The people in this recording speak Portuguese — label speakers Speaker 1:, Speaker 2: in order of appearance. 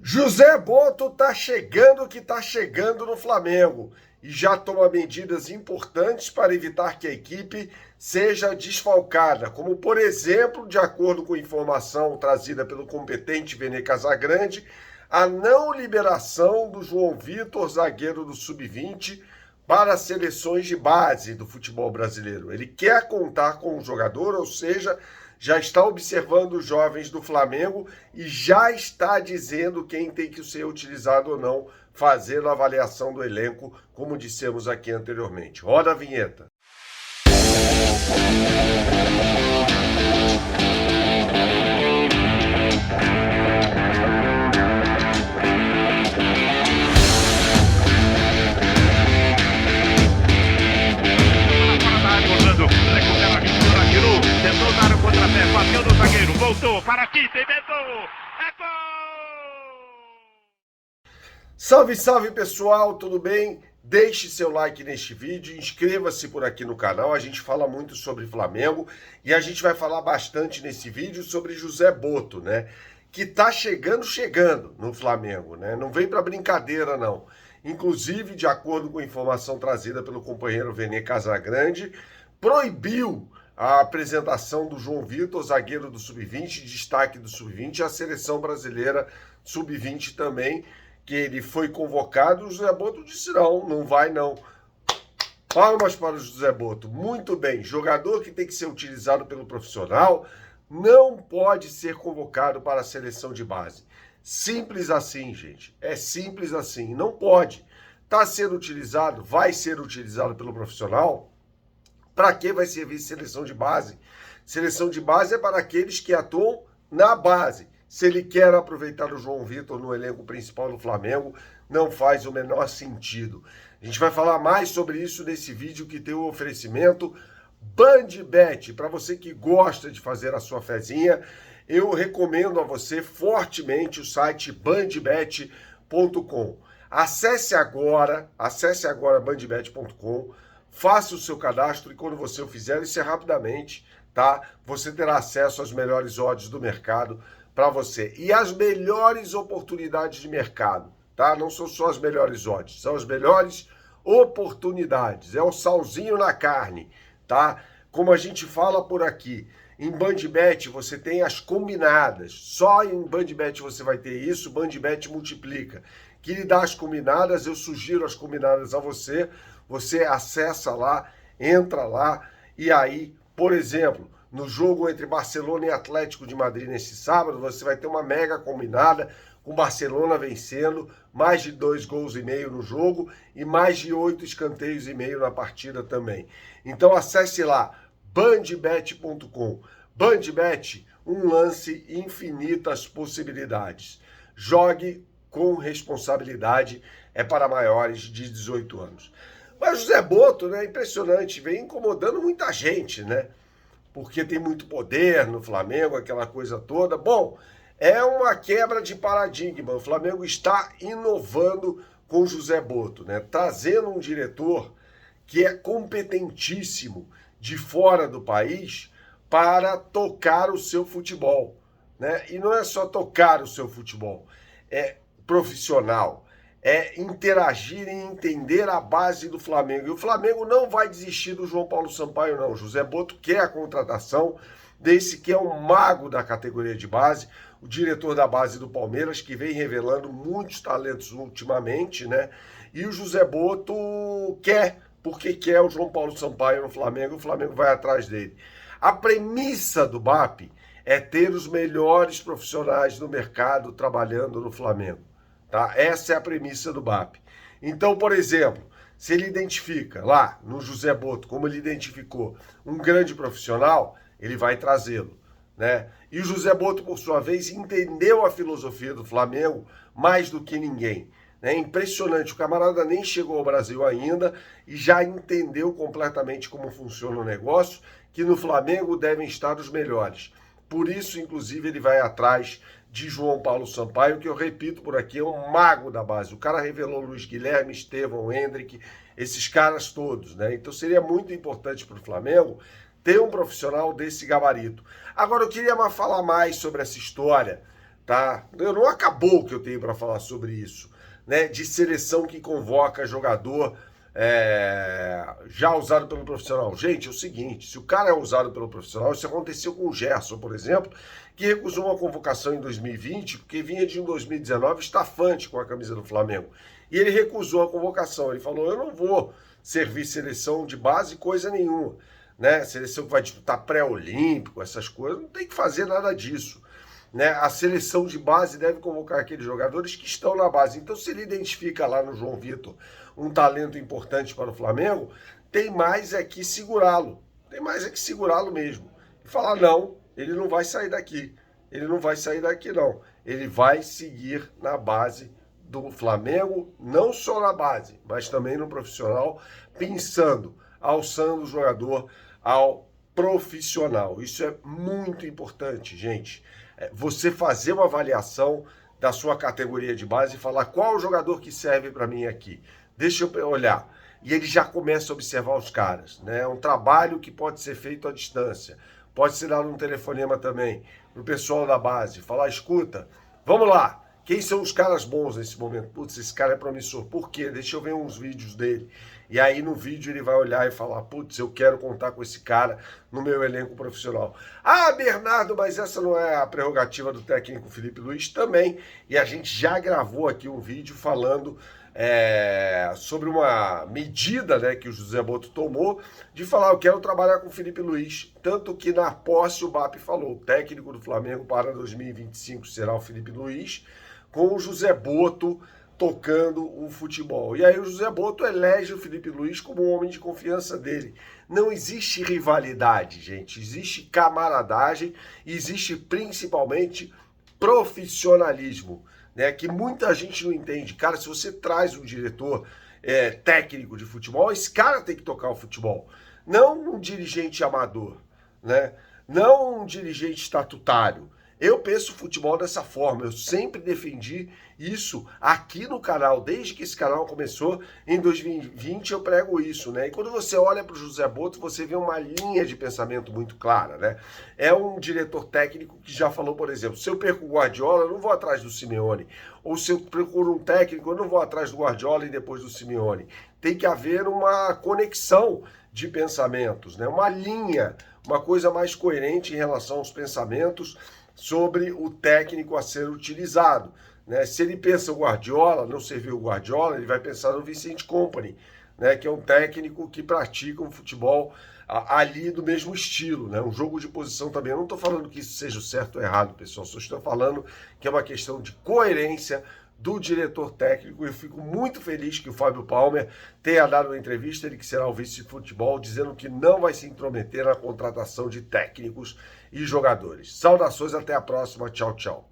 Speaker 1: José Boto tá chegando que tá chegando no Flamengo e já toma medidas importantes para evitar que a equipe seja desfalcada, como por exemplo, de acordo com informação trazida pelo competente Vene Casagrande, a não liberação do João Vitor, zagueiro do Sub-20, para as seleções de base do futebol brasileiro. Ele quer contar com o jogador, ou seja, já está observando os jovens do Flamengo e já está dizendo quem tem que ser utilizado ou não, fazendo a avaliação do elenco, como dissemos aqui anteriormente. Roda a vinheta.
Speaker 2: Tentou dar o contrapé, bateu no zagueiro, voltou para aqui, inventou, é gol!
Speaker 1: Salve, salve pessoal, tudo bem? Deixe seu like neste vídeo, inscreva-se por aqui no canal, a gente fala muito sobre Flamengo e a gente vai falar bastante nesse vídeo sobre José Boto, né? Que tá chegando no Flamengo, né? Não vem para brincadeira não. Inclusive, de acordo com informação trazida pelo companheiro Vene Casagrande, proibiu a apresentação do João Vitor, zagueiro do Sub-20, destaque do Sub-20, e a seleção brasileira Sub-20 também, que ele foi convocado. O José Boto disse não vai não. Palmas para o José Boto, muito bem. Jogador que tem que ser utilizado pelo profissional não pode ser convocado para a seleção de base. Simples assim, gente. É simples assim. Não pode. Está sendo utilizado, vai ser utilizado pelo profissional. Para que vai servir seleção de base? Seleção de base é para aqueles que atuam na base. Se ele quer aproveitar o João Vitor no elenco principal do Flamengo, não faz o menor sentido. A gente vai falar mais sobre isso nesse vídeo que tem o oferecimento BandBet. Para você que gosta de fazer a sua fezinha, eu recomendo a você fortemente o site bandbet.com. Acesse agora bandbet.com. Faça o seu cadastro e quando você o fizer, isso é rapidamente, tá? Você terá acesso às melhores odds do mercado para você. E as melhores oportunidades de mercado, tá? Não são só as melhores odds, são as melhores oportunidades. É o salzinho na carne, tá? Como a gente fala por aqui, em BandBet você tem as combinadas. Só em BandBet você vai ter isso, BandBet multiplica. Que lhe dá as combinadas, eu sugiro as combinadas a você. Você acessa lá, entra lá e aí, por exemplo, no jogo entre Barcelona e Atlético de Madrid nesse sábado, você vai ter uma mega combinada com Barcelona vencendo, mais de 2,5 gols no jogo e mais de 8 escanteios e meio na partida também. Então acesse lá, bandbet.com. BandBet, um lance, infinitas possibilidades. Jogue com responsabilidade, é para maiores de 18 anos. Mas José Boto, né, impressionante, vem incomodando muita gente, né? Porque tem muito poder no Flamengo, aquela coisa toda. Bom, é uma quebra de paradigma. O Flamengo está inovando com José Boto, né? Trazendo um diretor que é competentíssimo de fora do país para tocar o seu futebol, né? E não é só tocar o seu futebol, é profissional. É interagir e entender a base do Flamengo. E o Flamengo não vai desistir do João Paulo Sampaio, não. José Boto quer a contratação desse que é o mago da categoria de base, o diretor da base do Palmeiras, que vem revelando muitos talentos ultimamente, né? E o José Boto quer, porque quer o João Paulo Sampaio no Flamengo, o Flamengo vai atrás dele. A premissa do BAP é ter os melhores profissionais do mercado trabalhando no Flamengo. Tá? Essa é a premissa do BAP. Então, por exemplo, se ele identifica lá no José Boto, como ele identificou, um grande profissional, ele vai trazê-lo, né? E o José Boto, por sua vez, entendeu a filosofia do Flamengo mais do que ninguém. É impressionante, o camarada nem chegou ao Brasil ainda e já entendeu completamente como funciona o negócio, que no Flamengo devem estar os melhores. Por isso, inclusive, ele vai atrás de João Paulo Sampaio, que eu repito por aqui, é um mago da base. O cara revelou Luiz Guilherme, Estevão, Hendrick, esses caras todos, né? Então seria muito importante para o Flamengo ter um profissional desse gabarito. Agora, eu queria falar mais sobre essa história tá? Não acabou o que eu tenho para falar sobre isso, né? De seleção que convoca jogador já usado pelo profissional. Gente, é o seguinte, se o cara é usado pelo profissional, isso aconteceu com o Gerson, por exemplo, que recusou uma convocação em 2020, porque vinha de um 2019 estafante com a camisa do Flamengo. E ele recusou a convocação, ele falou, eu não vou servir seleção de base coisa nenhuma, né? Seleção que vai disputar pré-olímpico, essas coisas, não tem que fazer nada disso. Né? A seleção de base deve convocar aqueles jogadores que estão na base. Então, se ele identifica lá no João Vitor um talento importante para o Flamengo, tem mais é que segurá-lo. Tem mais é que segurá-lo mesmo. E falar, não, ele não vai sair daqui. Ele não vai sair daqui, não. Ele vai seguir na base do Flamengo, não só na base, mas também no profissional, pensando, alçando o jogador ao profissional. Isso é muito importante, gente. Você fazer uma avaliação da sua categoria de base e falar qual é o jogador que serve para mim aqui. Deixa eu olhar. E ele já começa a observar os caras. Né? É um trabalho que pode ser feito à distância. Pode ser dado um telefonema também para o pessoal da base. Falar, escuta, vamos lá. Quem são os caras bons nesse momento? Putz, esse cara é promissor. Por quê? Deixa eu ver uns vídeos dele. E aí no vídeo ele vai olhar e falar, putz, eu quero contar com esse cara no meu elenco profissional. Ah, Bernardo, mas essa não é a prerrogativa do técnico Felipe Luiz? Também. E a gente já gravou aqui um vídeo falando sobre uma medida, né, que o José Boto tomou de falar, eu quero trabalhar com o Felipe Luiz. Tanto que na posse o BAP falou, o técnico do Flamengo para 2025 será o Felipe Luiz, com o José Boto tocando o futebol. E aí o José Boto elege o Felipe Luiz como um homem de confiança dele. Não existe rivalidade, gente. Existe camaradagem e existe principalmente profissionalismo, né? Que muita gente não entende. Cara, se você traz um diretor técnico de futebol, esse cara tem que tocar o futebol. Não um dirigente amador, né? Não um dirigente estatutário. Eu penso o futebol dessa forma, eu sempre defendi isso aqui no canal, desde que esse canal começou, em 2020 eu prego isso, né? E quando você olha para o José Boto, você vê uma linha de pensamento muito clara, né? É um diretor técnico que já falou, por exemplo, se eu perco o Guardiola, eu não vou atrás do Simeone, ou se eu procuro um técnico, eu não vou atrás do Guardiola e depois do Simeone. Tem que haver uma conexão de pensamentos, né? Uma linha, uma coisa mais coerente em relação aos pensamentos sobre o técnico a ser utilizado. Né? Se ele pensa o Guardiola, não serviu o Guardiola, ele vai pensar no Vicente Kompany, né? Que é um técnico que pratica um futebol ali do mesmo estilo, né? Um jogo de posição também. Eu não estou falando que isso seja o certo ou errado, pessoal, só estou falando que é uma questão de coerência do diretor técnico. Eu fico muito feliz que o Fábio Palmer tenha dado uma entrevista, ele que será o vice de futebol, dizendo que não vai se intrometer na contratação de técnicos e jogadores. Saudações, até a próxima, tchau, tchau.